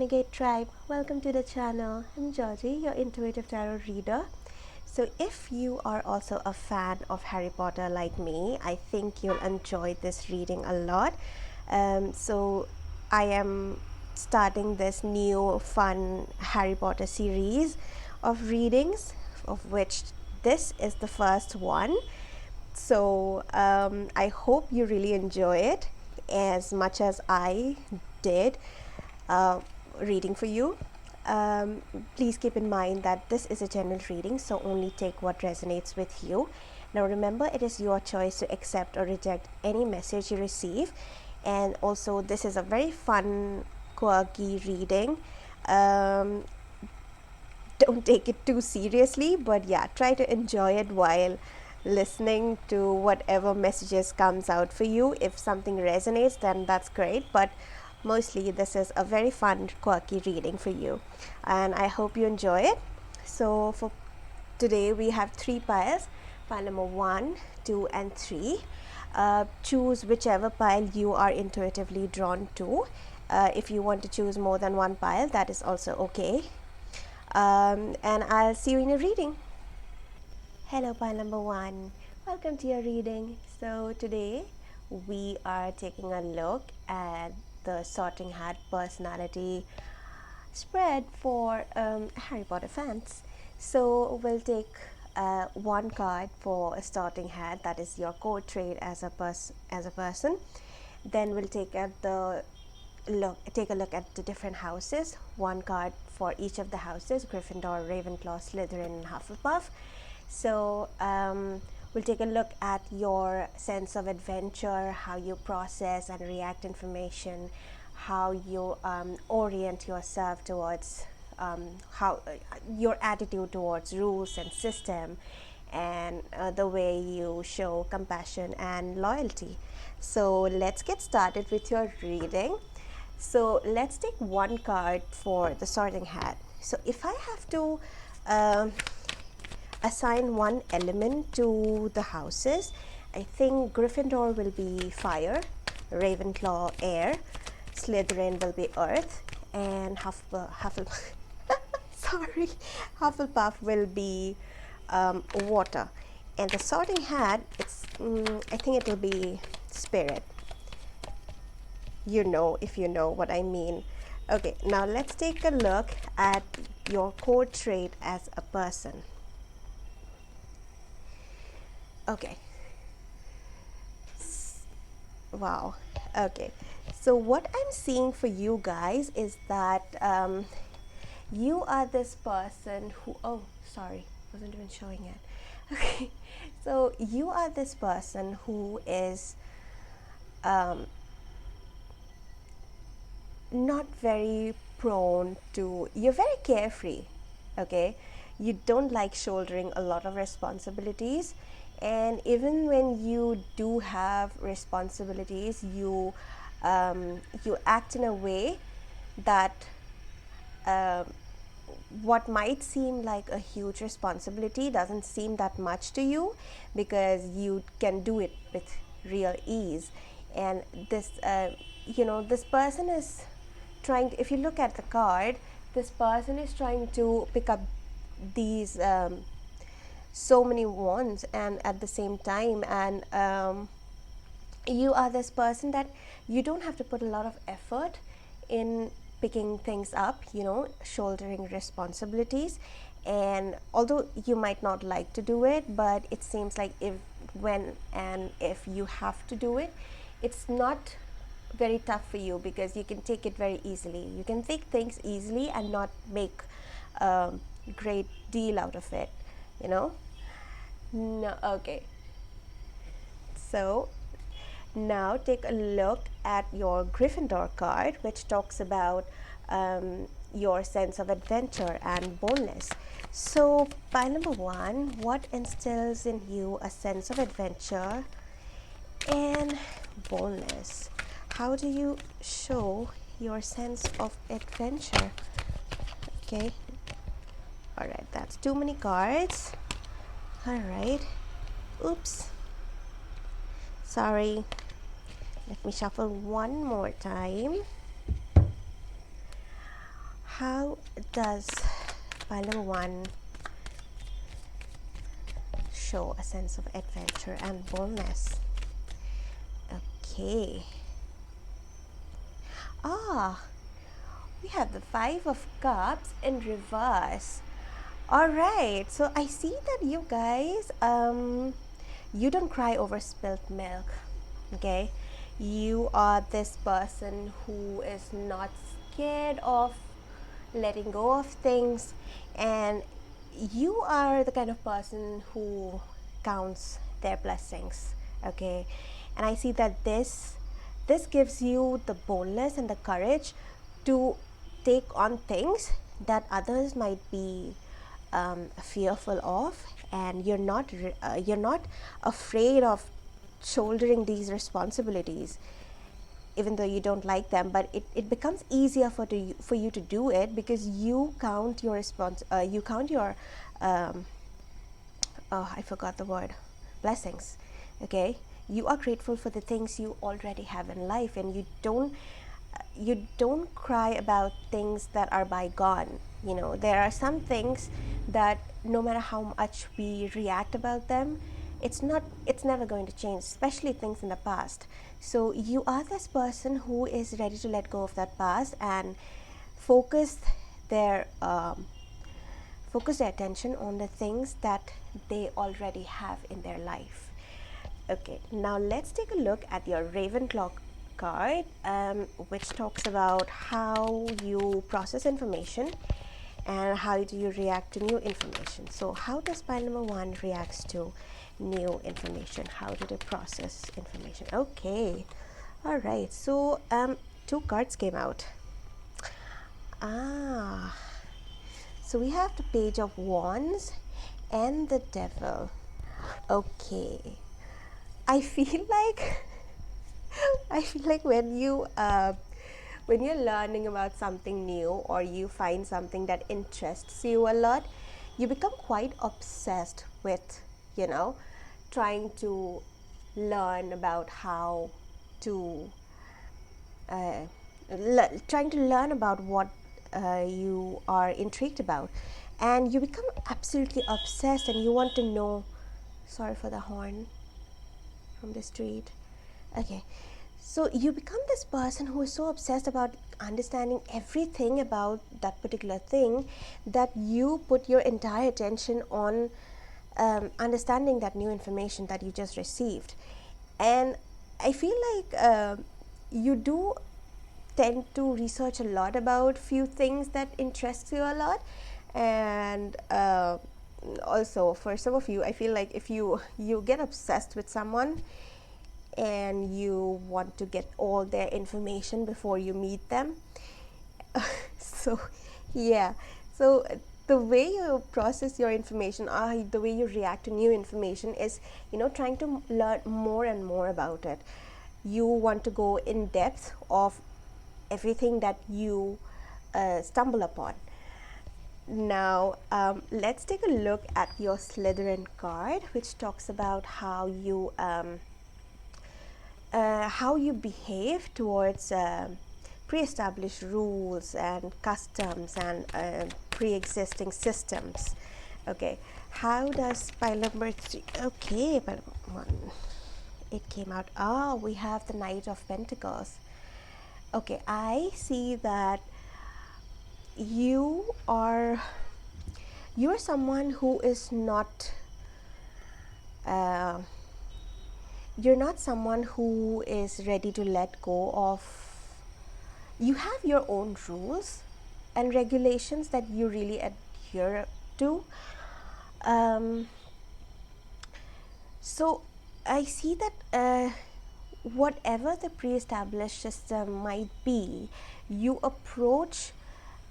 Renegade Tribe, welcome to the channel. I'm Georgie, your intuitive tarot reader. So if you are also a fan of Harry Potter like me, I think you'll enjoy this reading a lot. So I am starting this new fun Harry Potter series of readings, of which this is the first one. So I hope you really enjoy it as much as I did reading for you. Please keep in mind that this is a general reading, so only take what resonates with you. Now remember, it is your choice to accept or reject any message you receive. And also, this is a very fun, quirky reading. Don't take it too seriously, but yeah, try to enjoy it while listening to whatever messages comes out for you. If something resonates, then that's great, but mostly this is a very fun, quirky reading for you, and I hope you enjoy it. So for today we have 3 piles: pile number 1, 2 and 3. Choose whichever pile you are intuitively drawn to. If you want to choose more than one pile, that is also okay. And I'll see you in a reading. Hello, pile number 1. Welcome to your reading. So today we are taking a look at the Sorting Hat personality spread for Harry Potter fans. So we'll take one card for a Sorting Hat, that is your core trait as a person. Then we'll take a look at the different houses, one card for each of the houses: Gryffindor, Ravenclaw, Slytherin and Hufflepuff. So we'll take a look at your sense of adventure, how you process and react information, how you orient yourself towards how your attitude towards rules and system, and the way you show compassion and loyalty. So let's get started with your reading. So let's take one card for the Sorting Hat. So if I have to assign one element to the houses, I think Gryffindor will be fire, Ravenclaw air, Slytherin will be earth, and Hufflepuff will be water. And the Sorting Hat, I think it will be spirit. If you know what I mean. Okay, now let's take a look at your core trait as a person. Okay. Wow. Okay. So what I'm seeing for you guys is that you are this person who, oh, sorry, wasn't even showing it. Okay. So you are this person who is not very prone to, you're very carefree, okay? You don't like shouldering a lot of responsibilities, and even when you do have responsibilities, you act in a way that what might seem like a huge responsibility doesn't seem that much to you, because you can do it with real ease. And this this person is trying to, if you look at the card, this person is trying to pick up these so many wands and at the same time, and you are this person that you don't have to put a lot of effort in picking things up, shouldering responsibilities. And although you might not like to do it, but it seems like if you have to do it, it's not very tough for you, because you can take it very easily. You can take things easily and not make a great deal out of it, No, okay. So now take a look at your Gryffindor card, which talks about your sense of adventure and boldness. So pile number 1, what instills in you a sense of adventure and boldness? How do you show your sense of adventure? Okay. Alright, that's too many cards. Alright. Oops. Sorry. Let me shuffle one more time. how does pile number one show a sense of adventure and boldness? Okay. Ah, we have the Five of Cups in reverse. All right, so I see that you guys, you don't cry over spilt milk, okay? You are this person who is not scared of letting go of things, and you are the kind of person who counts their blessings, okay? And I see that this gives you the boldness and the courage to take on things that others might be fearful of, and you're not afraid of shouldering these responsibilities, even though you don't like them. But it becomes easier for you to do it because you count your um, oh, I forgot the word, blessings, okay? You are grateful for the things you already have in life, and you don't cry about things that are bygone. You know, there are some things that no matter how much we react about them, it's never going to change, especially things in the past. So you are this person who is ready to let go of that past and focus their focus their attention on the things that they already have in their life. Okay, now let's take a look at your Ravenclaw card, which talks about how you process information and how do you react to new information. So how does pile number one reacts to new information? How do they process information? Okay, all right, so two cards came out. Ah, so we have the Page of Wands and the Devil. Okay, I feel like I feel like when you're learning about something new or you find something that interests you a lot, you become quite obsessed with, you know, trying to learn about how to trying to learn about what you are intrigued about, and you become absolutely obsessed and you want to know. Sorry for the horn from the street. Okay, so you become this person who is so obsessed about understanding everything about that particular thing that you put your entire attention on understanding that new information that you just received. And I feel like you do tend to research a lot about few things that interest you a lot. And also for some of you, I feel like if you get obsessed with someone and you want to get all their information before you meet them. So yeah, so the way you process your information, the way you react to new information is, you know, trying to learn more and more about it. You want to go in depth of everything that you stumble upon. Now, let's take a look at your Slytherin card, which talks about how you behave towards pre-established rules and customs and pre-existing systems. Okay, how does pile number three? Okay, but one, it came out. Oh, we have the Knight of Pentacles. Okay, I see that you are someone who is not uh, you're not someone who is ready to let go of. You have your own rules and regulations that you really adhere to. So I see that whatever the pre-established system might be, you approach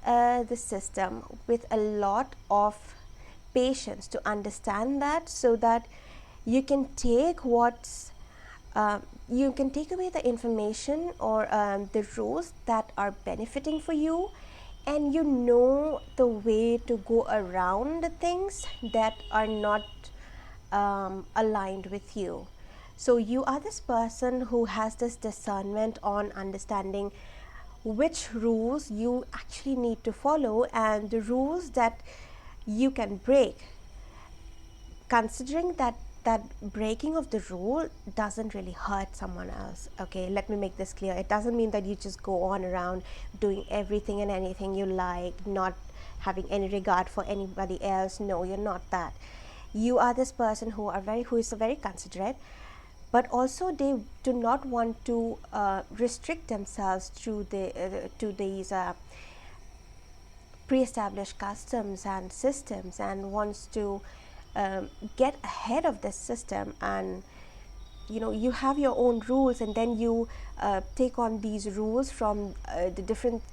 the system with a lot of patience to understand that, so that you can take you can take away the information or the rules that are benefiting for you, and you know the way to go around the things that are not aligned with you. So you are this person who has this discernment on understanding which rules you actually need to follow and the rules that you can break, considering that breaking of the rule doesn't really hurt someone else. Okay, let me make this clear. It doesn't mean that you just go on around doing everything and anything you like, not having any regard for anybody else. No, you're not that. You are this person who is very considerate, but also they do not want to restrict themselves to these pre-established customs and systems, and wants to get ahead of this system. And you have your own rules, and then you take on these rules from the different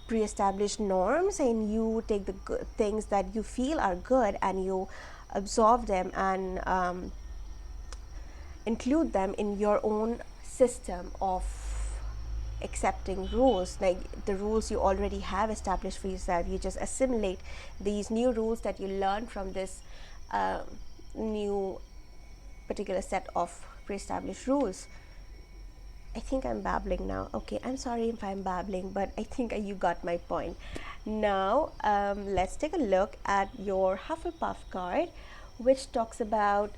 pre-established norms, and you take the good things that you feel are good and you absorb them and include them in your own system of accepting rules, like the rules you already have established for yourself. You just assimilate these new rules that you learn from this new particular set of pre-established rules. I think I'm babbling now. Okay, I'm sorry if I'm babbling, but I think you got my point. Now, let's take a look at your Hufflepuff card, which talks about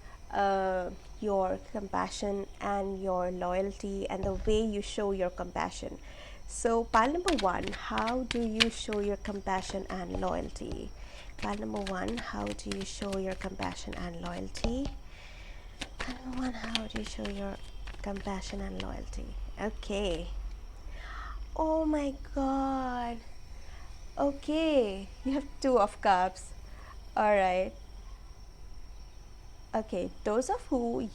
your compassion and your loyalty and the way you show your compassion. So, pile number one, how do you show your compassion and loyalty? Pile number one, how do you show your compassion and loyalty? Pile number one, how do you show your compassion and loyalty? Okay. Oh my god. Okay, you have two of cups. All right. Okay, those of you,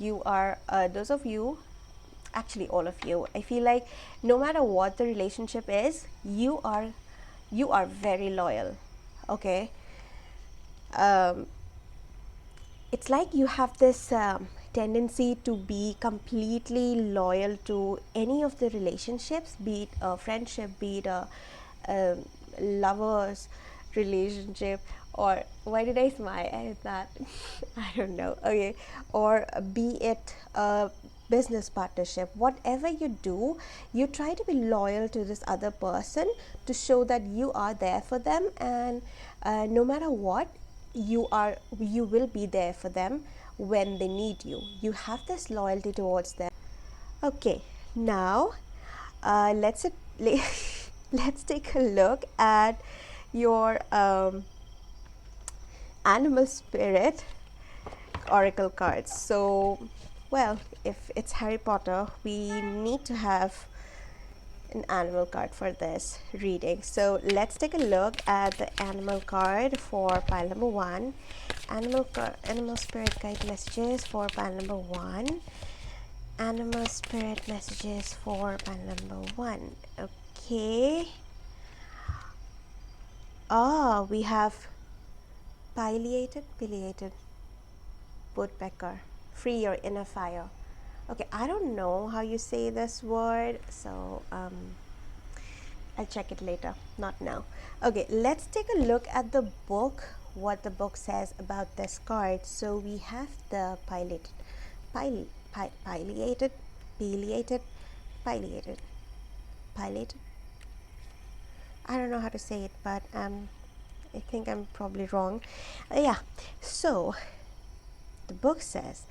actually all of you, I feel like no matter what the relationship is, you are very loyal. Okay. It's like you have this tendency to be completely loyal to any of the relationships, be it a friendship, be it a lover's relationship, or why did I smile at that? I don't know. Okay, or be it a business partnership. Whatever you do, you try to be loyal to this other person to show that you are there for them, and no matter what, you will be there for them when they need you. You have this loyalty towards them. Okay, now let's let's take a look at your animal spirit oracle cards. So, well, if it's Harry Potter, we need to have an animal card for this reading. So let's take a look at the animal card for pile number one. Animal spirit guide messages for pile number one. Animal spirit messages for pile number one. Okay. We have pileated woodpecker. Free your inner fire. Okay, I don't know how you say this word, so I'll check it later, not now. Okay, let's take a look at the book, what the book says about this card. So we have the pileated, pileated. I don't know how to say it, but I think I'm probably wrong. Yeah, so the book says,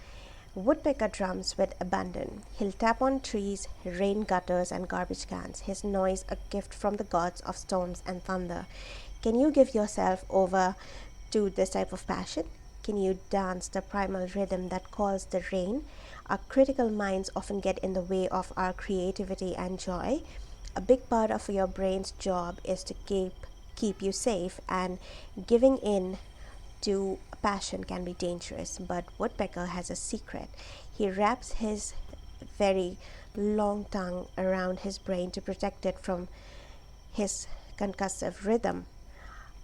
woodpecker drums with abandon. He'll tap on trees, rain gutters, and garbage cans. His noise a gift from the gods of storms and thunder. Can you give yourself over to this type of passion? Can you dance the primal rhythm that calls the rain? Our critical minds often get in the way of our creativity and joy. A big part of your brain's job is to keep you safe, and giving in to passion can be dangerous. But woodpecker has a secret. He wraps his very long tongue around his brain to protect it from his concussive rhythm.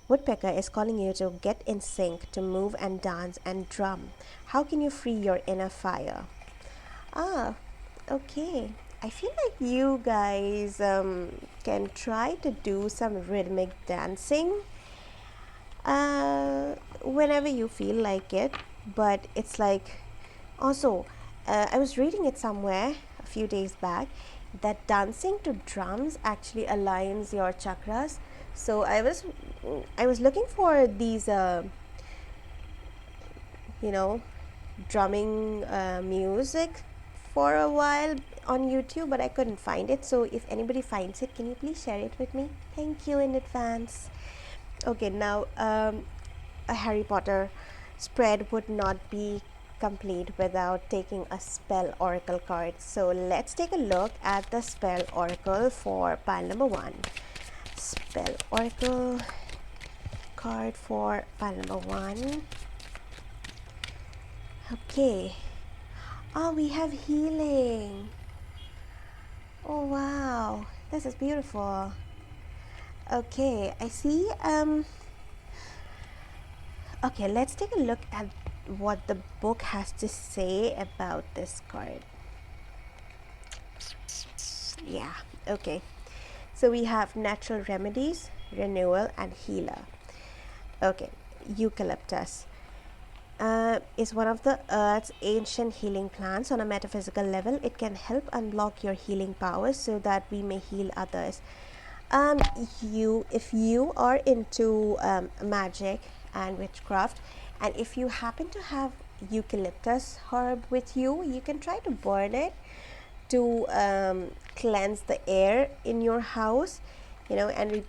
Woodpecker is calling you to get in sync, to move and dance and drum. How can you free your inner fire? Okay. I feel like you guys can try to do some rhythmic dancing whenever you feel like it, but it's like, also I was reading it somewhere a few days back. that dancing to drums actually aligns your chakras. So I was looking for these you know drumming music for a while on YouTube, but I couldn't find it. So if anybody finds it, can you please share it with me? Thank you in advance. Okay, now a Harry Potter spread would not be complete without taking a spell oracle card. So let's take a look at the spell oracle for pile number 1. Spell oracle card for pile number 1. Okay. Oh, we have healing. Oh wow, this is beautiful. Okay, I see. Okay, let's take a look at what the book has to say about this card. Yeah, okay. So we have natural remedies, renewal, and healer. Okay, eucalyptus is one of the earth's ancient healing plants. On a metaphysical level, it can help unlock your healing powers so that we may heal others. If you are into magic and witchcraft, and if you happen to have eucalyptus herb with you, you can try to burn it to cleanse the air in your house, and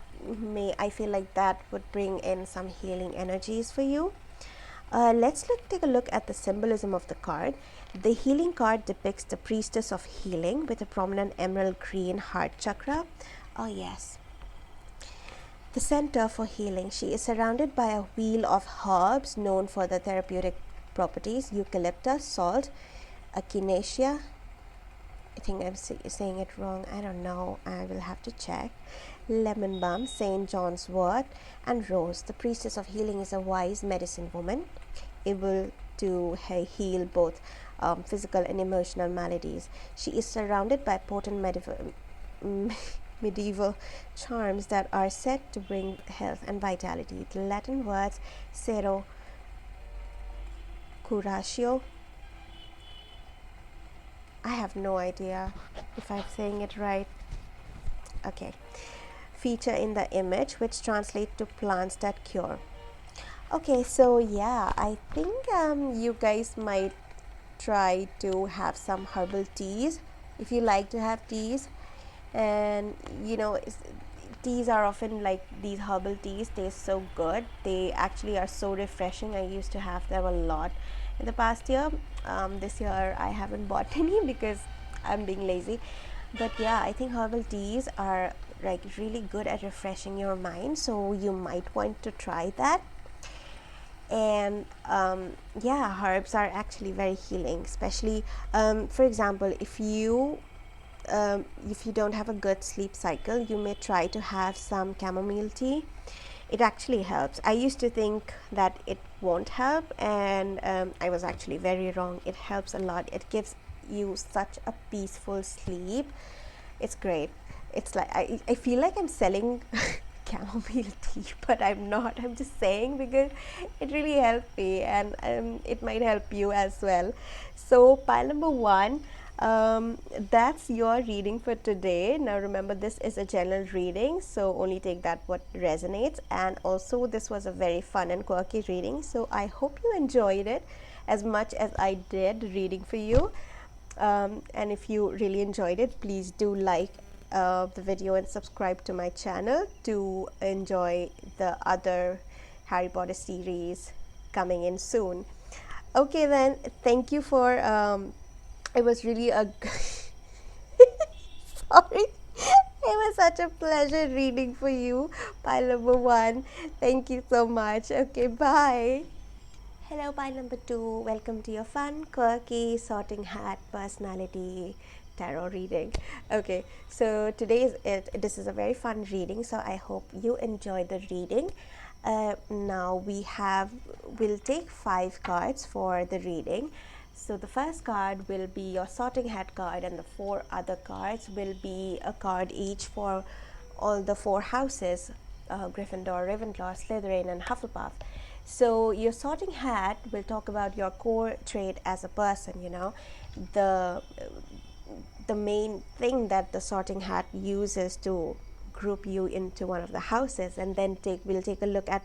I feel like that would bring in some healing energies for you. Let's take a look at the symbolism of the card. The healing card depicts the priestess of healing with a prominent emerald green heart chakra. Oh yes, the center for healing. She is surrounded by a wheel of herbs known for the therapeutic properties: eucalyptus, salt, echinacea. I think I'm saying it wrong. I don't know. I will have to check. Lemon balm, Saint John's wort, and rose. The priestess of healing is a wise medicine woman, able to heal both physical and emotional maladies. She is surrounded by potent medieval charms that are said to bring health and vitality. The Latin words "sero curatio," I have no idea if I'm saying it right. Okay. Feature in the image, which translate to plants that cure. Okay, so yeah, I think you guys might try to have some herbal teas if you like to have teas. And teas are often like these herbal teas taste so good. They actually are so refreshing. I used to have them a lot in the past year. This year I haven't bought any because I'm being lazy. But yeah, I think herbal teas are like really good at refreshing your mind, so you might want to try that. And yeah, herbs are actually very healing, especially for example, if you don't have a good sleep cycle, you may try to have some chamomile tea. It actually helps. I used to think that it won't help, and I was actually very wrong. It helps a lot. It gives you such a peaceful sleep. It's great. It's like I feel like I'm selling chamomile tea, but I'm not. I'm just saying because it really helped me, and it might help you as well. So pile number 1, that's your reading for today. Now remember, this is a general reading, so only take that what resonates. And also, this was a very fun and quirky reading, so I hope you enjoyed it as much as I did reading for you. And if you really enjoyed it, please do like the video and subscribe to my channel to enjoy the other Harry Potter series coming in soon. Okay then, thank you for it was really a sorry, it was such a pleasure reading for you, pile number 1. Thank you so much. Okay, bye. Hello, pile number 2. Welcome to your fun, quirky, sorting hat personality tarot reading. Okay, so today is it. This is a very fun reading, so I hope you enjoy the reading. Now we'll take 5 cards for the reading. So the first card will be your sorting hat card, and the 4 other cards will be a card each for all the 4 houses: Gryffindor, Ravenclaw, Slytherin, and Hufflepuff. So your sorting hat will talk about your core trait as a person, the the main thing that the sorting hat uses to group you into one of the houses. And then we'll take a look at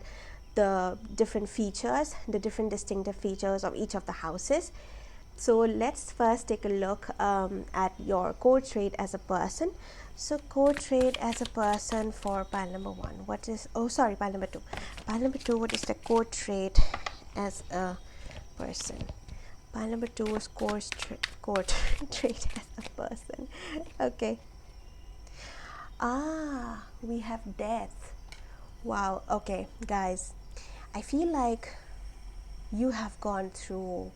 the different features, the different distinctive features of each of the houses. So let's first take a look at your core trait as a person. So core trait as a person for pile number 1. What is, oh sorry, pile number 2. Pile number 2, what is the core trait as a person? Pile number 2 is core trait as a person. Okay. We have death. Wow. Okay, guys, I feel like you have gone through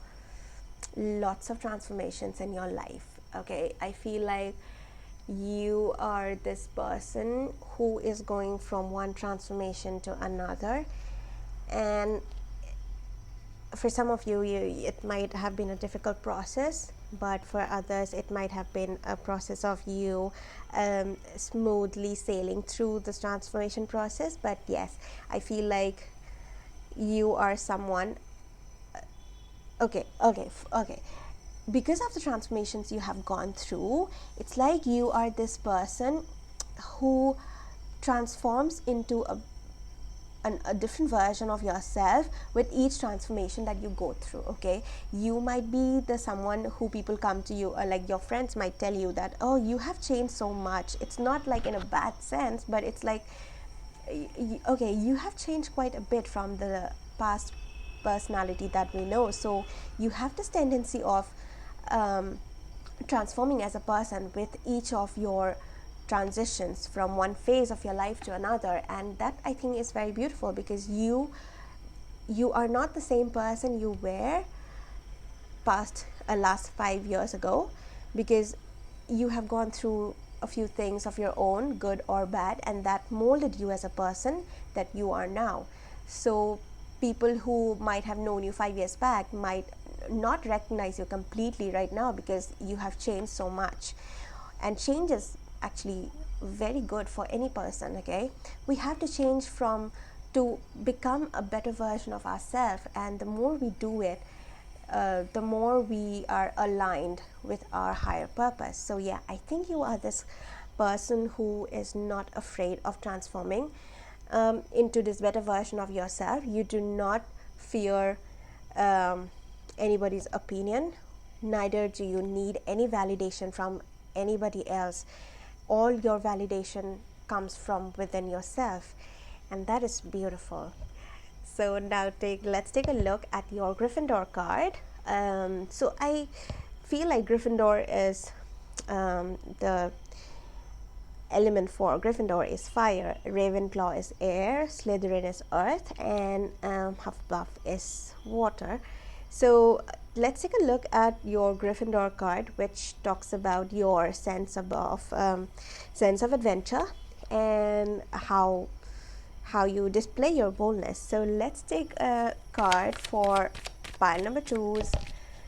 lots of transformations in your life. Okay, I feel like you are this person who is going from one transformation to another, and for some of you, it might have been a difficult process, but for others it might have been a process of you smoothly sailing through this transformation process. But yes, I feel like you are someone, okay, because of the transformations you have gone through, it's like you are this person who transforms into a different version of yourself with each transformation that you go through. Okay, you might be the someone who people come to you, or like your friends might tell you that, oh, you have changed so much. It's not like in a bad sense, but it's like, okay, you have changed quite a bit from the past personality that we know. So you have this tendency of transforming as a person with each of your transitions from one phase of your life to another. And that, I think, is very beautiful, because you are not the same person you were past last 5 years ago, because you have gone through a few things of your own, good or bad, and that molded you as a person that you are now. So people who might have known you 5 years back might not recognize you completely right now, because you have changed so much. And change is actually very good for any person. Okay, we have to change to become a better version of ourselves, and the more we do it, the more we are aligned with our higher purpose. So yeah, I think you are this person who is not afraid of transforming into this better version of yourself. You do not fear anybody's opinion, neither do you need any validation from anybody else. All your validation comes from within yourself, and that is beautiful. So now let's take a look at your Gryffindor card. So I feel like Gryffindor is the element for Gryffindor is fire, Ravenclaw is air, Slytherin is earth, and Hufflepuff is water. So let's take a look at your Gryffindor card, which talks about your sense of adventure and how you display your boldness. So let's take a card for pile number 2's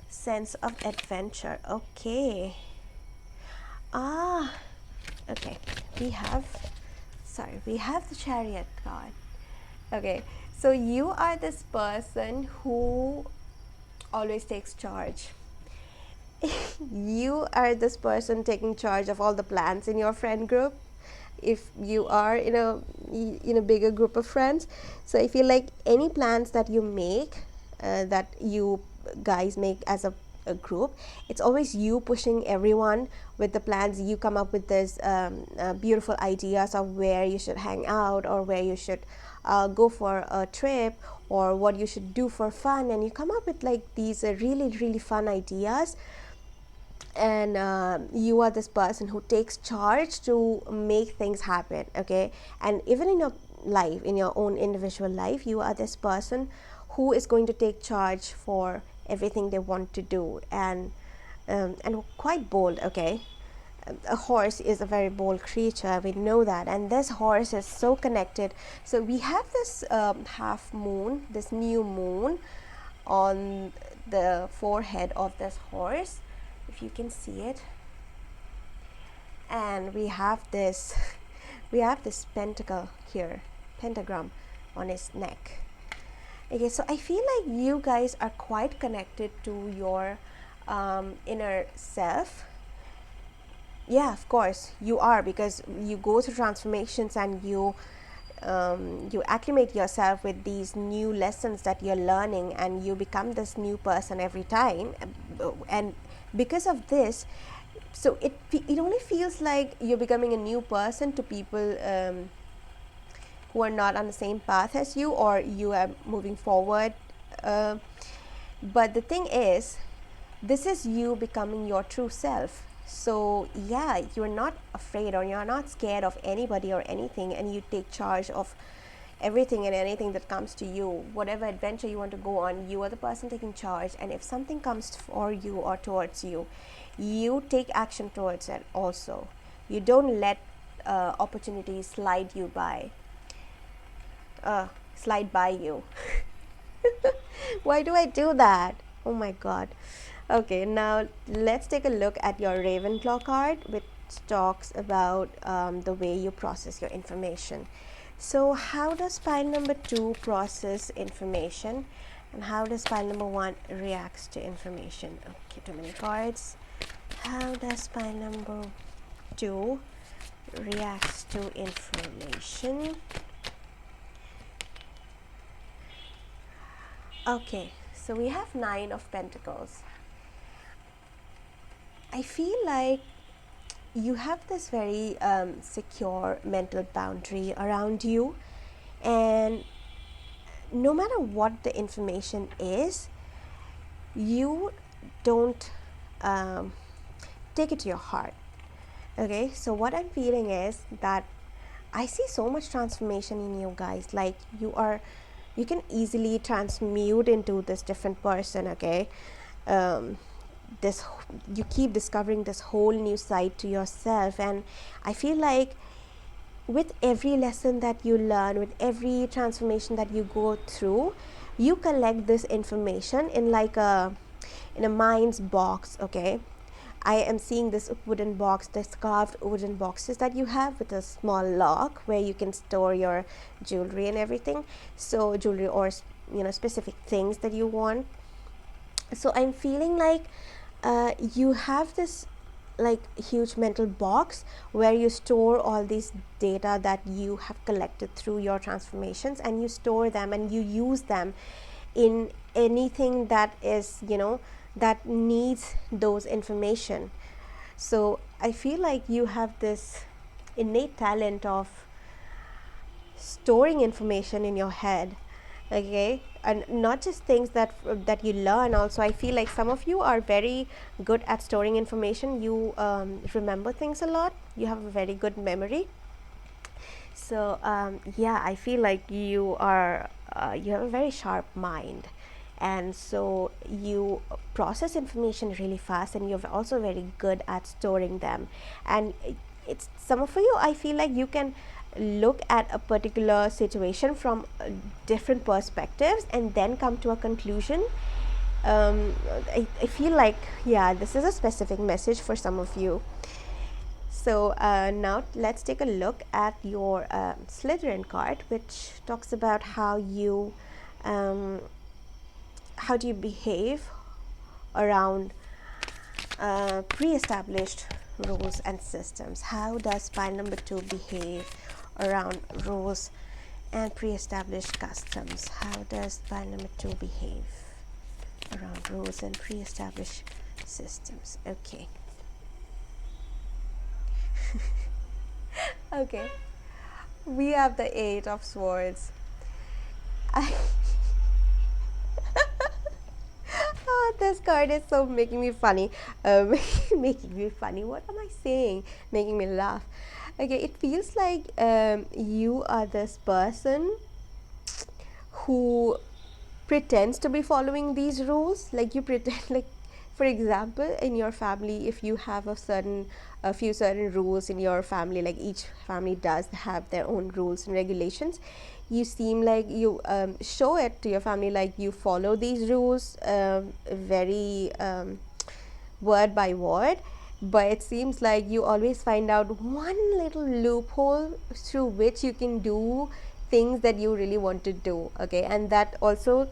sense of adventure. Okay. Okay, we have the Chariot card. Okay, so you are this person who always takes charge. You are this person taking charge of all the plans in your friend group, if you are in a bigger group of friends. So I feel like any plans that you make, that you guys make as a group, it's always you pushing everyone with the plans. You come up with this beautiful ideas of where you should hang out, or where you should go for a trip, or what you should do for fun, and you come up with like these really, really fun ideas. And you are this person who takes charge to make things happen. Okay, and even in your life, in your own individual life, you are this person who is going to take charge for everything they want to do, and quite bold. Okay, a horse is a very bold creature, we know that, and this horse is so connected. So we have this half moon, this new moon on the forehead of this horse, if you can see it, and we have this pentagram on his neck. Okay, so I feel like you guys are quite connected to your inner self, Yeah, of course you are, because you go through transformations and you acclimate yourself with these new lessons that you're learning, and you become this new person every time. And because of this, so it only feels like you're becoming a new person to people who are not on the same path as you, or you are moving forward. Uh, but the thing is, this is you becoming your true self. So yeah, you're not afraid or you're not scared of anybody or anything, and you take charge of everything and anything that comes to you. Whatever adventure you want to go on, you are the person taking charge, and if something comes for you or towards you, you take action towards it also. You don't let opportunities slide by you. Why do I do that? Oh my god. Okay, now let's take a look at your Ravenclaw card, which talks about the way you process your information. So, how does pile number 2 process information, and how does pile number 1 reacts to information? Okay, too many cards. How does pile number 2 reacts to information? Okay, so we have 9 of Pentacles. I feel like you have this very secure mental boundary around you, and no matter what the information is, you don't um, take it to your heart. Okay, so what I'm feeling is that I see so much transformation in you guys. Like you can easily transmute into this different person. Okay, um, this you keep discovering this whole new side to yourself, and I feel like with every lesson that you learn, with every transformation that you go through, you collect this information in like a mind's box. Okay, I am seeing this wooden box, this carved wooden boxes that you have with a small lock where you can store your jewelry and everything. So jewelry or specific things that you want. So I'm feeling like you have this like huge mental box where you store all these data that you have collected through your transformations, and you store them and you use them in anything that is that needs those information. So I feel like you have this innate talent of storing information in your head. Okay, and not just things that you learn. Also, I feel like some of you are very good at storing information. You remember things a lot. You have a very good memory. So yeah, I feel like you have a very sharp mind, and so you process information really fast, and you're also very good at storing them. And it's some of you, I feel like you can look at a particular situation from different perspectives and then come to a conclusion. I feel like, yeah, this is a specific message for some of you. So now let's take a look at your Slytherin card, which talks about how do you behave around pre-established rules and systems. How does pile number 2 behave around rules and pre-established customs? How does pile number 2 behave around rules and pre-established systems? Okay. Okay, we have the 8 of Swords. This card is so making me funny. Making me funny. What am I saying? Making me laugh. Okay, it feels like you are this person who pretends to be following these rules. Like you pretend, like for example, in your family, if you have a few certain rules in your family, like each family does have their own rules and regulations, you seem like you show it to your family like you follow these rules very word by word, but it seems like you always find out one little loophole through which you can do things that you really want to do. Okay, and that also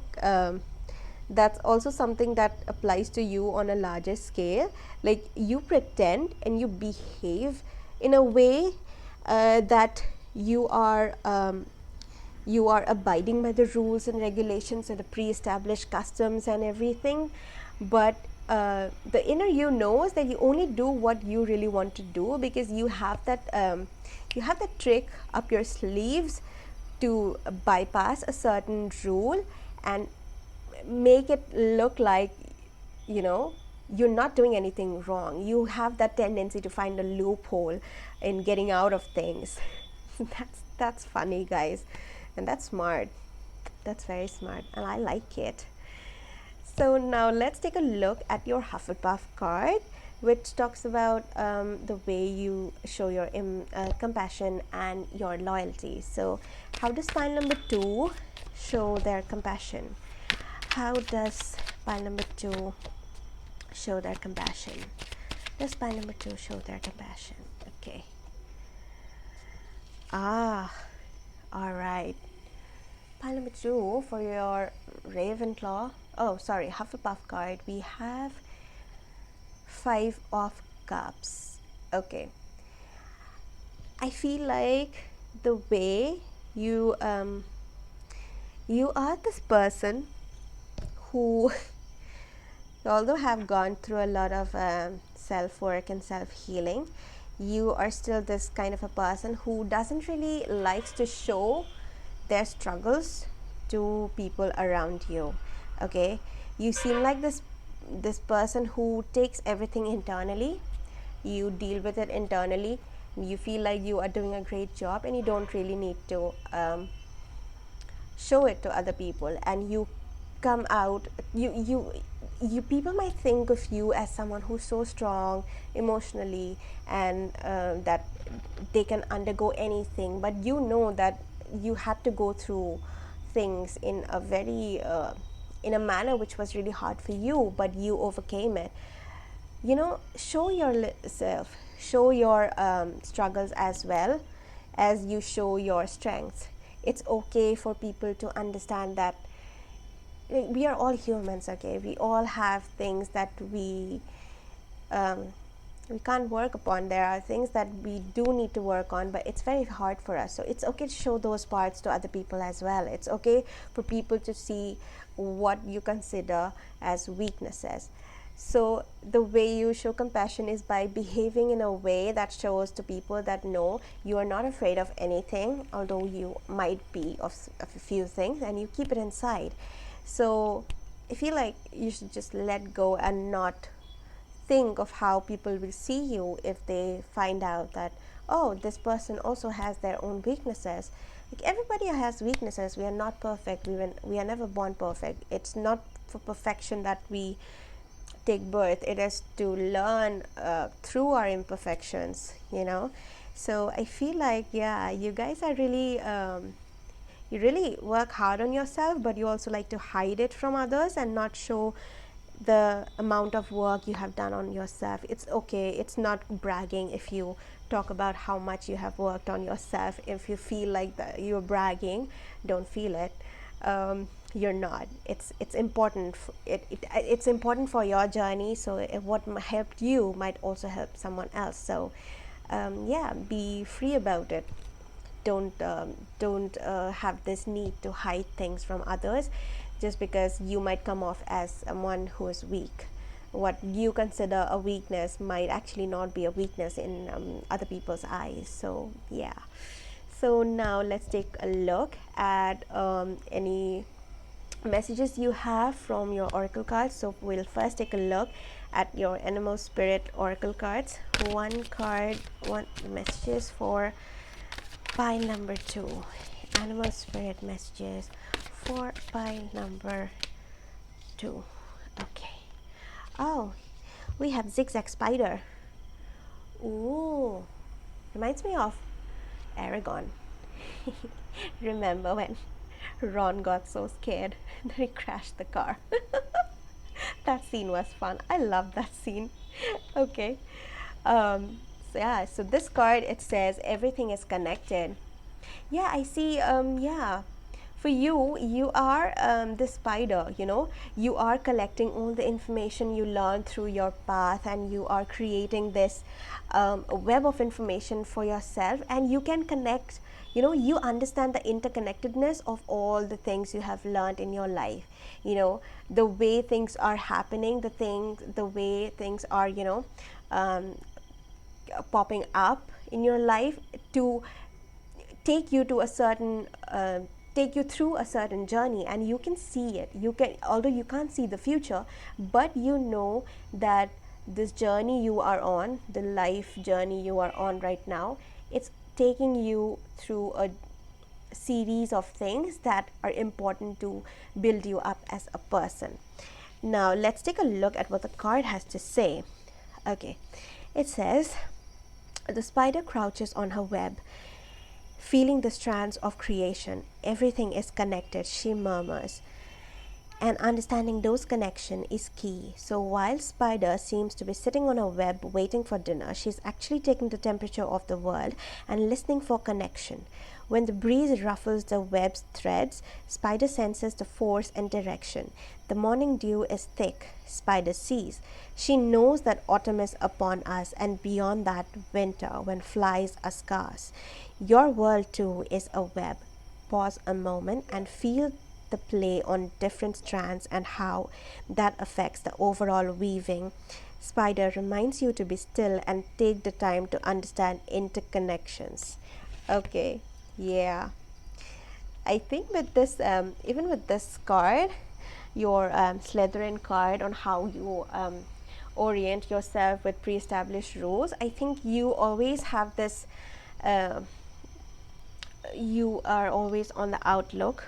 That's also something that applies to you on a larger scale. Like, you pretend and you behave in a way that you are you are abiding by the rules and regulations and the pre-established customs and everything, but the inner you knows that you only do what you really want to do, because you have that trick up your sleeves to bypass a certain rule and make it look like, you know, you're not doing anything wrong. You have that tendency to find a loophole in getting out of things. That's funny, guys, and that's smart. That's very smart, and I like it. So now let's take a look at your Hufflepuff card, which talks about the way you show your compassion and your loyalty. So how does pile number 2 show their compassion? How does pile number 2 show their compassion? Does pile number 2 show their compassion? Okay. Ah, all right. Pile number 2 for your Ravenclaw. Oh, sorry, Hufflepuff card. We have 5 of Cups. Okay. I feel like the way you are this person who although have gone through a lot of self-work and self-healing, you are still this kind of a person who doesn't really likes to show their struggles to people around you. Okay, you seem like this person who takes everything internally. You deal with it internally. You feel like you are doing a great job and you don't really need to show it to other people, and you come out, you people might think of you as someone who's so strong emotionally, and that they can undergo anything, but you know that you had to go through things in a very in a manner which was really hard for you, but you overcame it. You know, show yourself, show your struggles as well as you show your strengths. It's okay for people to understand that we are all humans. Okay, we all have things that um, we can't work upon. There are things that we do need to work on, but it's very hard for us. So it's okay to show those parts to other people as well. It's okay for people to see what you consider as weaknesses. So the way you show compassion is by behaving in a way that shows to people that no, you are not afraid of anything, although you might be of a few things, and you keep it inside. So I feel like you should just let go and not think of how people will see you if they find out that, oh, this person also has their own weaknesses. Like, everybody has weaknesses. We are not perfect. We are never born perfect. It's not for perfection that we take birth. It is to learn through our imperfections, you know. So I feel like, yeah, you guys are really you really work hard on yourself, but you also like to hide it from others and not show the amount of work you have done on yourself. It's okay, it's not bragging if you talk about how much you have worked on yourself. If you feel like that you're bragging, don't feel it. You're not. It's important. It's important for your journey. So what helped you might also help someone else. So yeah, be free about it. Don't have this need to hide things from others, just because you might come off as someone who is weak. What you consider a weakness might actually not be a weakness in other people's eyes. So yeah. So now let's take a look at any messages you have from your oracle cards. So we'll first take a look at your animal spirit oracle cards. One card, one messages for pile number 2. Animal spirit messages for pile number 2. Okay. Oh, we have zigzag spider. Ooh, reminds me of Aragon. Remember when Ron got so scared that he crashed the car? That scene was fun. I love that scene. Okay. So yeah, so this card, it says everything is connected. Yeah, I see. Yeah, for you, you are the spider, you are collecting all the information you learned through your path, and you are creating this web of information for yourself, and you can connect, you understand the interconnectedness of all the things you have learned in your life, the way things are happening, the way things are, um, popping up in your life to take you to a certain take you through a certain journey, and you can see it, you can, although you can't see the future, but you know that this journey you are on, the life journey you are on right now, it's taking you through a series of things that are important to build you up as a person. Now let's take a look at what the card has to say. Okay, it says, the spider crouches on her web, feeling the strands of creation. Everything is connected, she murmurs. And understanding those connections is key. So while Spider seems to be sitting on a web waiting for dinner, she's actually taking the temperature of the world and listening for connection. When the breeze ruffles the web's threads, Spider senses the force and direction. The morning dew is thick, Spider sees. She knows that autumn is upon us, and beyond that, winter, when flies are scarce. Your world too is a web. Pause a moment and feel the play on different strands and how that affects the overall weaving. Spider reminds you to be still and take the time to understand interconnections. Okay, yeah. I think with this, even with this card, your Slytherin card on how you orient yourself with pre-established rules, I think you always have this, uh, you are always on the outlook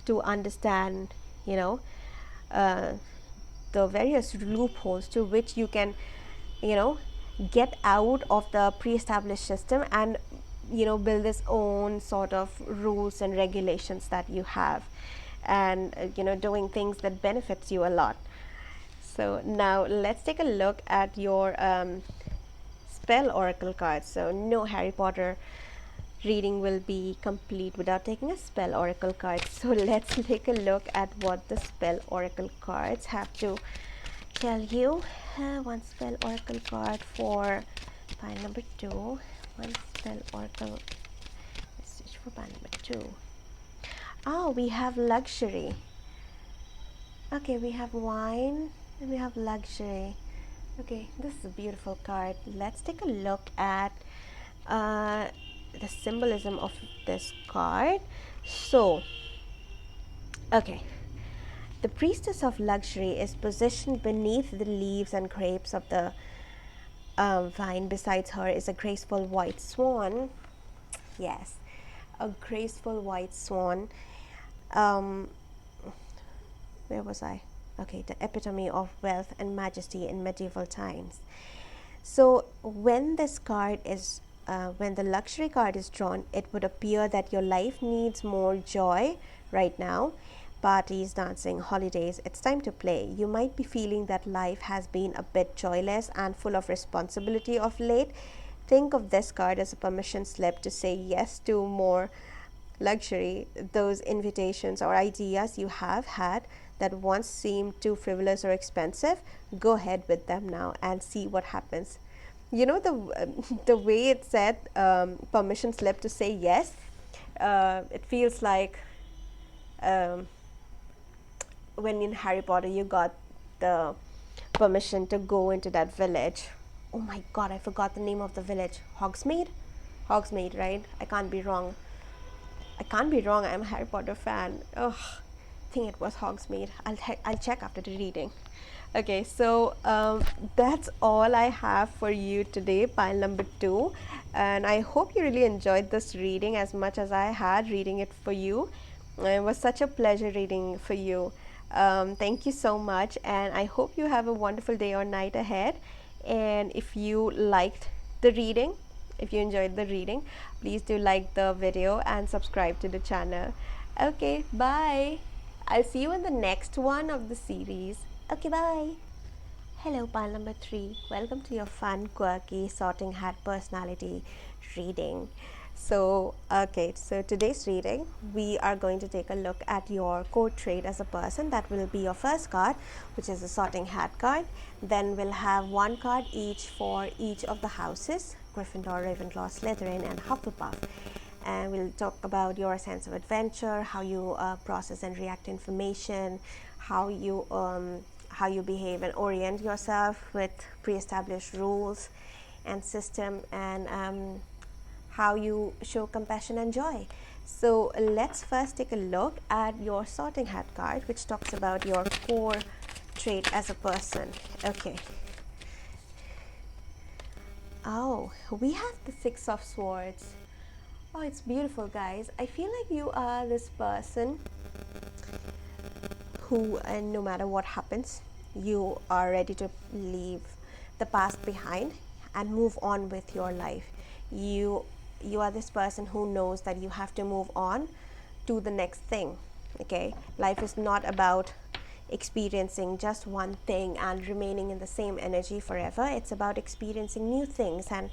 to understand, you know, uh, the various loopholes to which you can, you know, get out of the pre-established system and, build this own sort of rules and regulations that you have, and doing things that benefits you a lot. So now let's take a look at your spell oracle cards. So no Harry Potter reading will be complete without taking a spell oracle card. So let's take a look at what the spell oracle cards have to tell you. One spell oracle card for pile number 2. One spell oracle message for pile number 2. Oh, we have luxury. Okay, we have wine and we have luxury. Okay, this is a beautiful card. Let's take a look at the symbolism of this card. So, okay, the priestess of luxury is positioned beneath the leaves and grapes of the vine. Besides her is a graceful white swan. Yes, a graceful white swan. Where was I? Okay, the epitome of wealth and majesty in medieval times. So when this card is when the luxury card is drawn, it would appear that your life needs more joy right now. Parties, dancing, holidays, it's time to play. You might be feeling that life has been a bit joyless and full of responsibility of late. Think of this card as a permission slip to say yes to more luxury. Those invitations or ideas you have had that once seemed too frivolous or expensive, go ahead with them now and see what happens. The way it said permission slip to say yes, it feels like when in Harry Potter you got the permission to go into that village. Oh my god, I forgot the name of the village. Hogsmeade, right? I can't be wrong. I'm a Harry Potter fan. Ugh, I think it was Hogsmeade. I'll check after the reading. Okay, so that's all I have for you today, pile number 2. And I hope you really enjoyed this reading as much as I had reading it for you. It was such a pleasure reading for you. Thank you so much, and I hope you have a wonderful day or night ahead. And if you liked the reading, if you enjoyed the reading, please do like the video and subscribe to the channel. Okay, bye. I'll see you in the next one of the series. Okay, bye. Hello, pile number 3. Welcome to your fun, quirky, sorting hat personality reading. So today's reading, we are going to take a look at your core trait as a person. That will be your first card, which is the sorting hat card. Then we'll have one card each for each of the houses: Gryffindor, Ravenclaw, Slytherin, and Hufflepuff. And we'll talk about your sense of adventure, how you process and react to information, how you behave and orient yourself with pre-established rules and system, and how you show compassion and joy. So let's first take a look at your sorting hat card, which talks about your core trait as a person. Okay. Oh, we have the Six of Swords. Oh, it's beautiful, guys. I feel like you are this person who, and no matter what happens, you are ready to leave the past behind and move on with your life. You are this person who knows that you have to move on to the next thing. Okay, life is not about experiencing just one thing and remaining in the same energy forever. It's about experiencing new things, and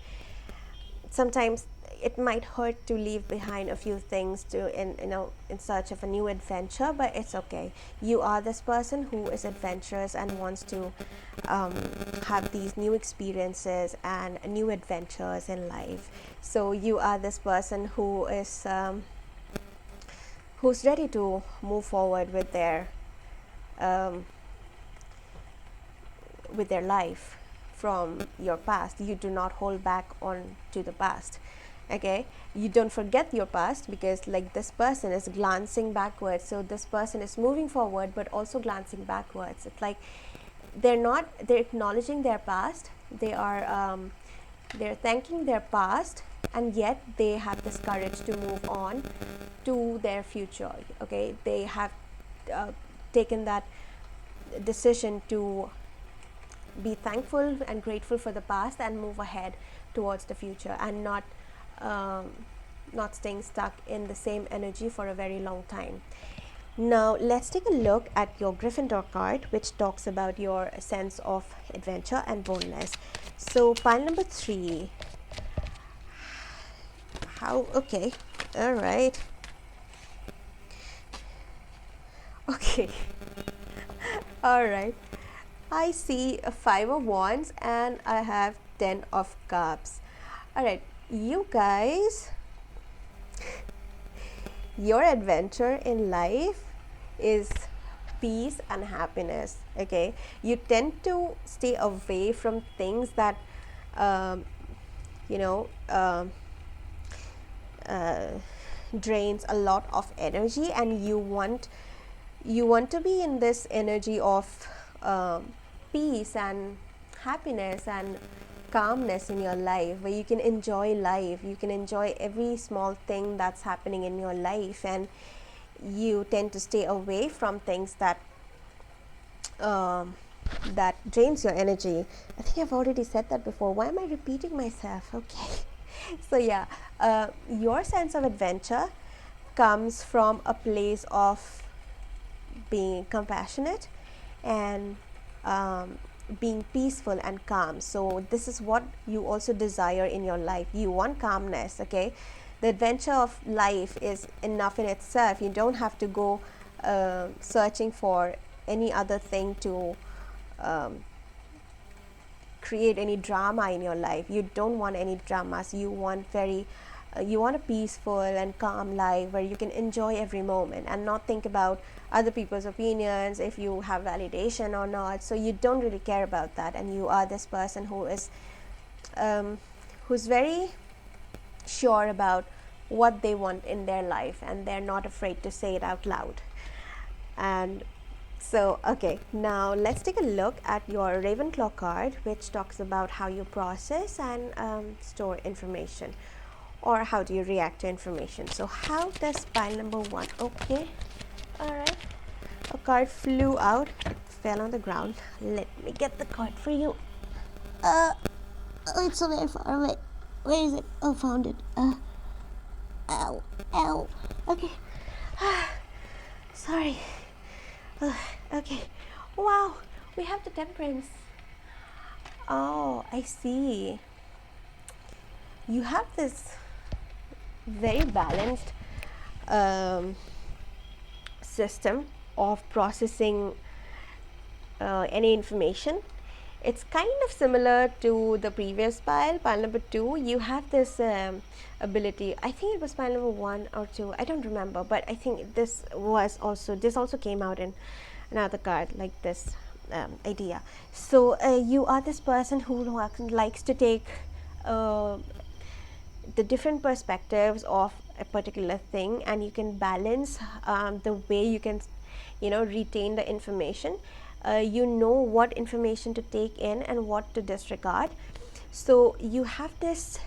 sometimes it might hurt to leave behind a few things in search of a new adventure, but it's okay. You are this person who is adventurous and wants to have these new experiences and new adventures in life. So you are this person who is who's ready to move forward with um, their life from your past. You do not hold back on to the past. Okay, you don't forget your past, because like this person is glancing backwards, so this person is moving forward but also glancing backwards. It's like they're acknowledging their past, they're thanking their past, and yet they have this courage to move on to their future. Okay, they have taken that decision to be thankful and grateful for the past and move ahead towards the future, and not staying stuck in the same energy for a very long time. Now let's take a look at your Gryffindor card, which talks about your sense of adventure and boldness. So pile number 3. Okay, all right. Okay. All right. I see a 5 of Wands and I have 10 of Cups. All right, you guys, your adventure in life is peace and happiness. Okay, you tend to stay away from things that um, you know drains a lot of energy, and you want to be in this energy of peace and happiness and calmness in your life, where you can enjoy life, you can enjoy every small thing that's happening in your life, and you tend to stay away from things that that drains your energy. I think I've already said that before. Why am I repeating myself? Okay. So yeah, your sense of adventure comes from a place of being compassionate and being peaceful and calm. So this is what you also desire in your life. You want calmness. Okay, the adventure of life is enough in itself. You don't have to go searching for any other thing to create any drama in your life. You don't want any dramas. You want a peaceful and calm life where you can enjoy every moment and not think about other people's opinions, if you have validation or not. So you don't really care about that, and you are this person who is who's very sure about what they want in their life, and they're not afraid to say it out loud. And so, okay, now let's take a look at your Ravenclaw card, which talks about how you process and store information, or how do you react to information. So how does pile number 1? Okay, all right, a card flew out, fell on the ground. Let me get the card for you. Oh, it's so very far away. Where is it? Oh, found it. Ow. Okay. Sorry. Okay. Wow, we have the Temperance. Oh, I see. You have this very balanced um, system of processing any information. It's kind of similar to the previous pile number 2. You have this ability. I think it was pile number 1 or 2. I don't remember, but I think this also came out in another card like this idea. So you are this person who likes to take uh, the different perspectives of a particular thing, and you can balance the way you can retain the information. You know what information to take in and what to disregard. So you have this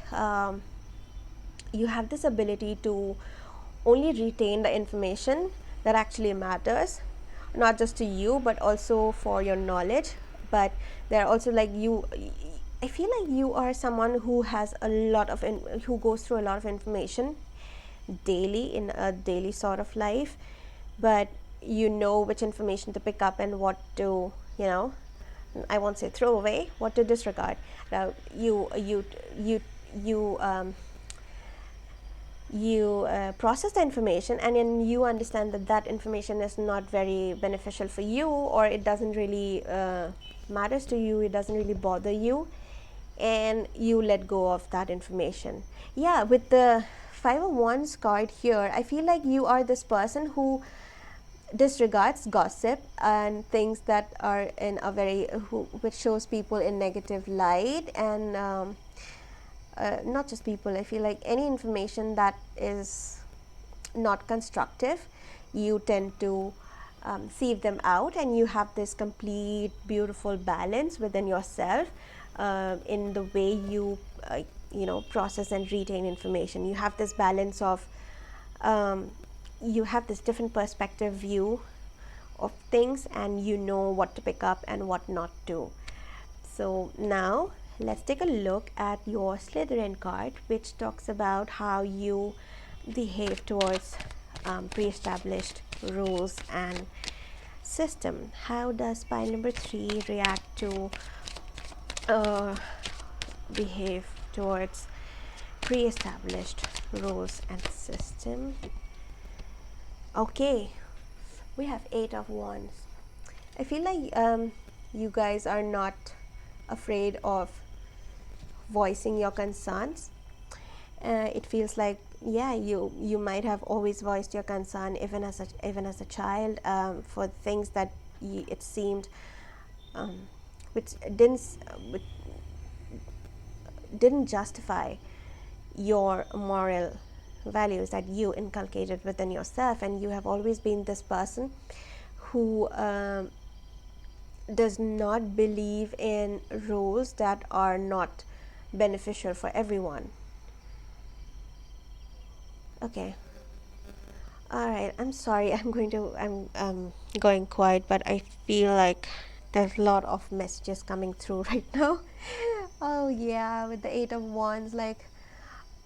ability to only retain the information that actually matters, not just to you but also for your knowledge. But there are also like you I feel like you are someone who has a lot of who goes through a lot of information daily in a daily sort of life, but you know which information to pick up and what to, I won't say throw away, what to disregard. Now you process the information, and then you understand that that information is not very beneficial for you, or it doesn't really matters to you, it doesn't really bother you, and you let go of that information. Yeah, with the 501's card here, I feel like you are this person who disregards gossip and things that are in a very which shows people in negative light, and not just people, I feel like any information that is not constructive, you tend to sieve them out, and you have this complete beautiful balance within yourself in the way process and retain information. You have this balance of you have this different perspective view of things, and you know what to pick up and what not to. So now let's take a look at your Slytherin card, which talks about how you behave towards pre-established rules and system. How does pile number 3 react to behave towards pre-established rules and system? Okay, we have 8 of Wands. I feel like you guys are not afraid of voicing your concerns. It feels like, yeah, you might have always voiced your concern even as a child for things that it seemed which didn't justify your moral values that you inculcated within yourself. And you have always been this person who does not believe in rules that are not beneficial for everyone. Okay, all right, I'm sorry, I'm going quiet, but I feel like there's a lot of messages coming through right now. Oh yeah, with the 8 of Wands, like,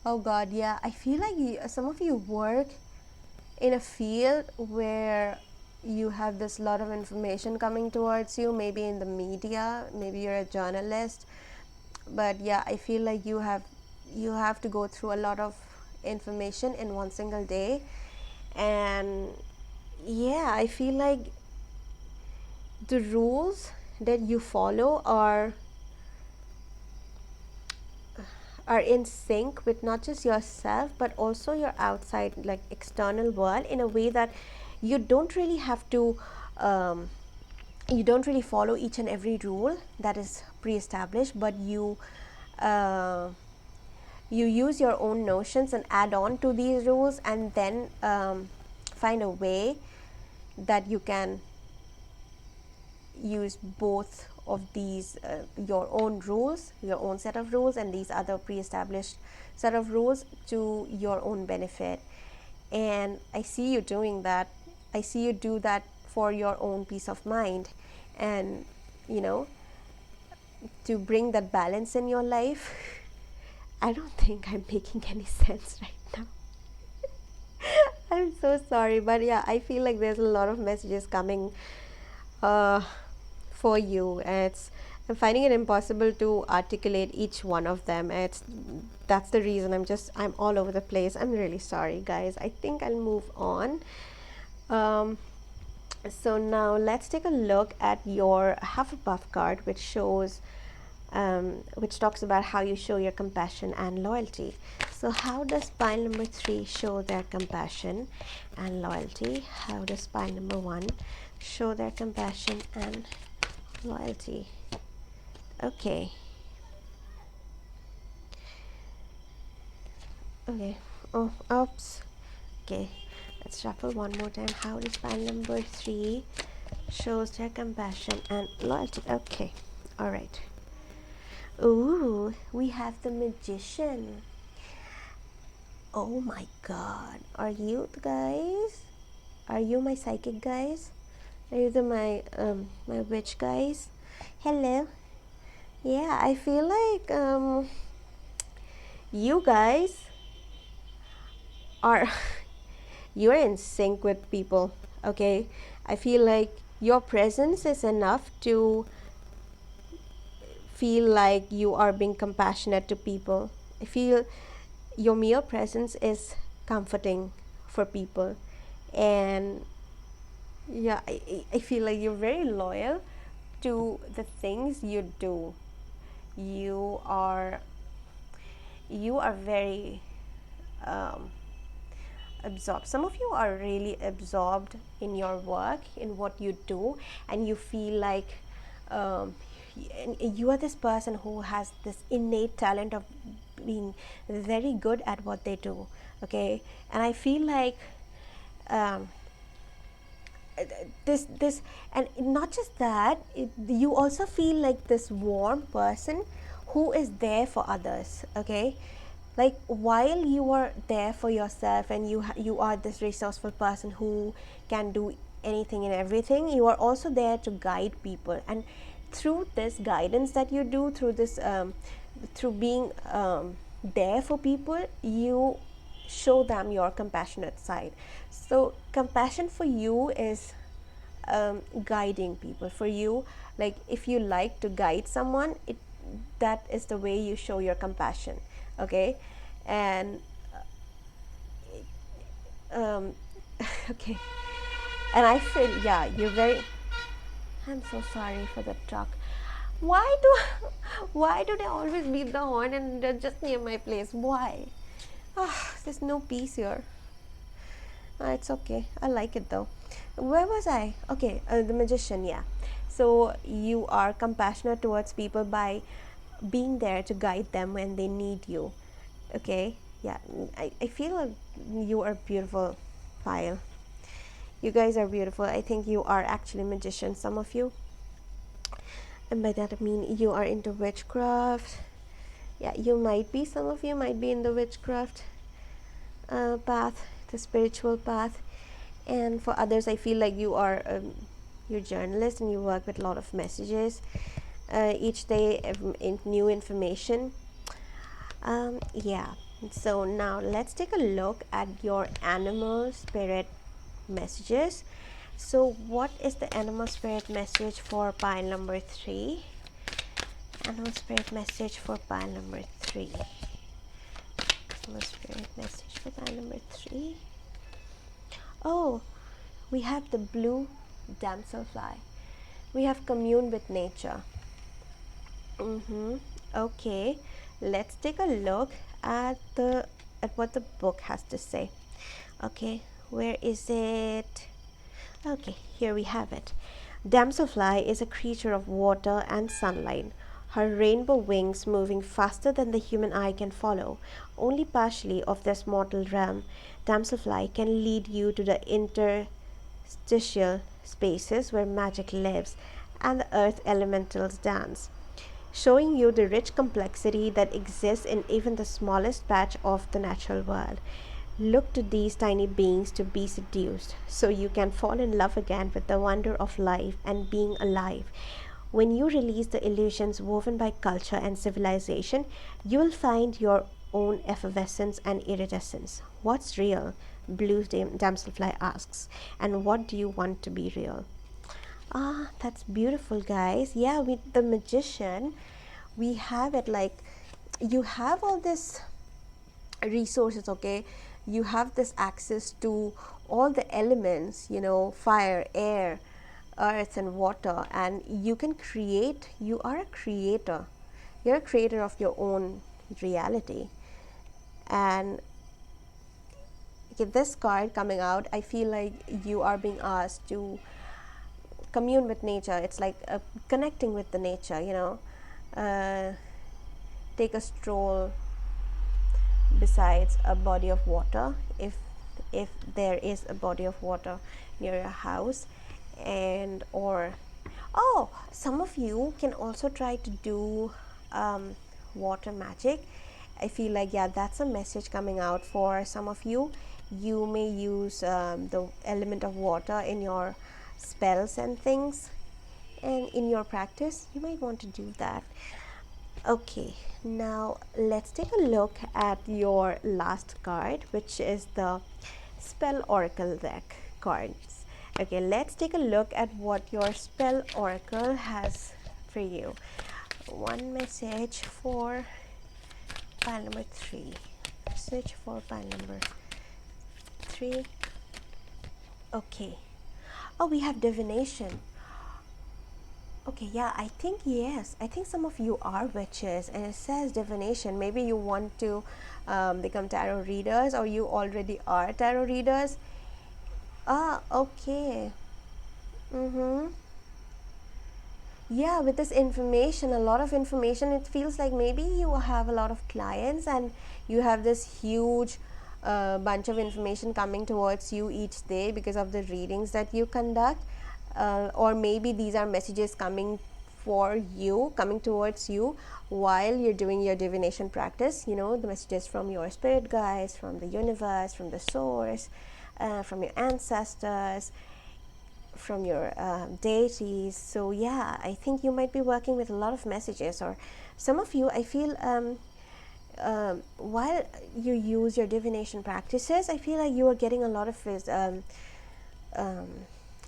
oh god, yeah, I feel like some of you work in a field where you have this lot of information coming towards you, maybe in the media, maybe you're a journalist. But yeah, I feel like you have to go through a lot of information in one single day. And yeah, I feel like the rules that you follow are in sync with not just yourself but also your outside, like external world, in a way that you don't really have to you don't really follow each and every rule that is pre-established, but you use your own notions and add on to these rules, and then find a way that you can use both of these your own rules, your own set of rules, and these other pre-established set of rules to your own benefit. And I see you doing that. I see you do that for your own peace of mind, and to bring that balance in your life. I don't think I'm making any sense right now. I'm so sorry, but yeah, I feel like there's a lot of messages coming for you. It's I'm finding it impossible to articulate each one of them. That's the reason I'm all over the place. I'm really sorry, guys. I think I'll move on. Um, so now let's take a look at your Hufflepuff card, which talks about how you show your compassion and loyalty. So how does pile number 3 show their compassion and loyalty? How does pile number 1 show their compassion and loyalty? Okay. Okay. Oh, oops. Okay. Let's shuffle one more time. How does pile number 3 shows their compassion and loyalty? Okay. All right. Ooh, we have the magician. Oh my god. Are you the guys? Are you my psychic guys? Are you my witch guys? Hello. Yeah, I feel like you guys are you're in sync with people, okay? I feel like your presence is enough to feel like you are being compassionate to people. I feel your mere presence is comforting for people, and yeah, I feel like you're very loyal to the things you do. You are very um, absorbed. Some of you are really absorbed in your work, in what you do, and you feel like um, you are this person who has this innate talent of being very good at what they do. Okay, and I feel like um, this and not just that, you also feel like this warm person who is there for others. Okay, like while you are there for yourself and you are this resourceful person who can do anything and everything, you are also there to guide people, and through this guidance that you do, through being there for people, you show them your compassionate side. So compassion for you is guiding people. For you, like if you like to guide someone, that is the way you show your compassion. Okay, and um, okay, and I feel, yeah, you're very, I'm so sorry for the truck. Why do why do they always beep the horn and they're just near my place? Why? There's no peace here. It's okay. I like it though. Where was I? Okay, the magician, yeah. So you are compassionate towards people by being there to guide them when they need you. Okay, yeah. I feel like you are beautiful, Pile. You guys are beautiful. I think you are actually magicians, some of you. And by that I mean you are into witchcraft. Yeah, you might be, some of you might be in the witchcraft path, the spiritual path. And for others, I feel like you're a journalist and you work with a lot of messages each day, new information. Yeah, so now let's take a look at your animal spirit messages. So what is the animal spirit message for pile number 3? Animal spirit message for pile number 3. Animal spirit message for pile number 3. Oh, we have the blue damselfly. We have commune with nature. Okay, let's take a look at what the book has to say. Okay, where is it? Okay, here we have it. Damselfly is a creature of water and sunlight, her rainbow wings moving faster than the human eye can follow. Only partially of this mortal realm, Damselfly can lead you to the interstitial spaces where magic lives and the earth elementals dance, showing you the rich complexity that exists in even the smallest patch of the natural world. Look to these tiny beings to be seduced, so you can fall in love again with the wonder of life and being alive. When you release the illusions woven by culture and civilization, you will find your own effervescence and iridescence. What's real? Blue Damselfly asks. And what do you want to be real? Ah, that's beautiful, guys. Yeah, with the magician, we have it like you have all this resources, okay? You have this access to all the elements, fire, air, earth, and water, and you can create. You are a creator. You're a creator of your own reality. And okay, this card coming out, I feel like you are being asked to commune with nature. It's like connecting with the nature, take a stroll besides a body of water, if there is a body of water near your house. And or oh, some of you can also try to do water magic. I feel like, yeah, that's a message coming out for some of you. You may use the element of water in your spells and things, and in your practice you might want to do that. Okay, now let's take a look at your last card, which is the Spell Oracle deck cards. Okay, let's take a look at what your Spell Oracle has for you. One message for pile number 3. Message for pile number 3. Okay. Oh, we have divination. Okay, yeah, I think yes. I think some of you are witches, and it says divination. Maybe you want to become tarot readers, or you already are tarot readers. Ah, okay. Mm-hmm. Yeah, with this information, a lot of information, it feels like maybe you have a lot of clients and you have this huge bunch of information coming towards you each day because of the readings that you conduct. Or maybe these are messages coming coming towards you while you're doing your divination practice. The messages from your spirit guides, from the universe, from the source, from your ancestors, from your deities. So yeah, I think you might be working with a lot of messages. Or some of you, I feel while you use your divination practices, I feel like you are getting a lot of um,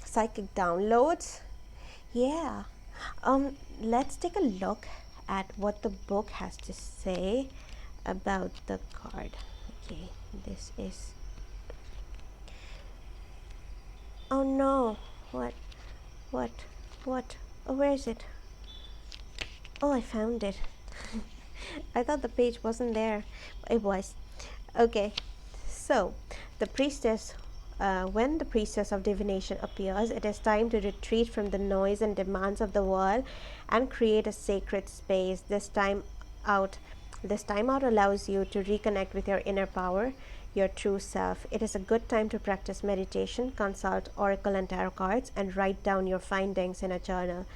psychic downloads. Yeah. Let's take a look at what the book has to say about the card. Okay, this is. Oh no! What? What? What? Oh, where is it? Oh, I found it. I thought the page wasn't there. It was. Okay, so the priestess. When the priestess of divination appears, it is time to retreat from the noise and demands of the world and create a sacred space. This time out allows you to reconnect with your inner power, your true self. It is a good time to practice meditation, consult oracle and tarot cards, and write down your findings in a journal.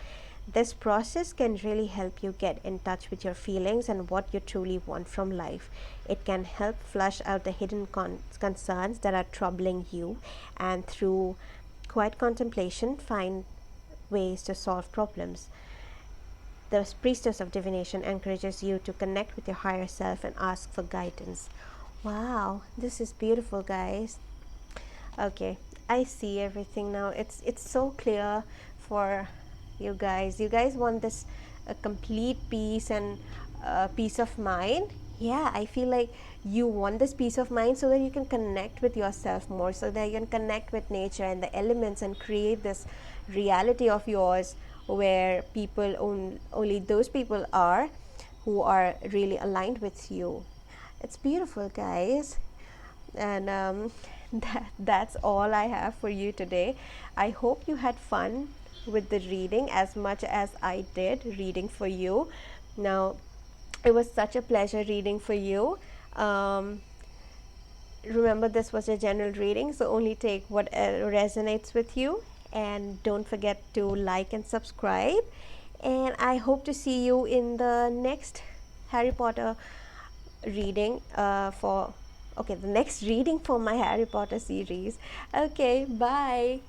This process can really help you get in touch with your feelings and what you truly want from life. It can help flush out the hidden concerns that are troubling you, and through quiet contemplation, find ways to solve problems. The priestess of divination encourages you to connect with your higher self and ask for guidance. Wow, this is beautiful, guys. Okay, I see everything now. It's so clear for you guys. You guys want this complete peace and peace of mind. Yeah, I feel like you want this peace of mind so that you can connect with yourself more, so that you can connect with nature and the elements and create this reality of yours where only those people are who are really aligned with you. It's beautiful, guys. And that's all I have for you today. I hope you had fun with the reading as much as I did reading for you. Now, it was such a pleasure reading for you. Remember, this was a general reading, so only take what resonates with you. And don't forget to like and subscribe. And I hope to see you in the next Harry Potter reading the next reading for my Harry Potter series. Okay, bye.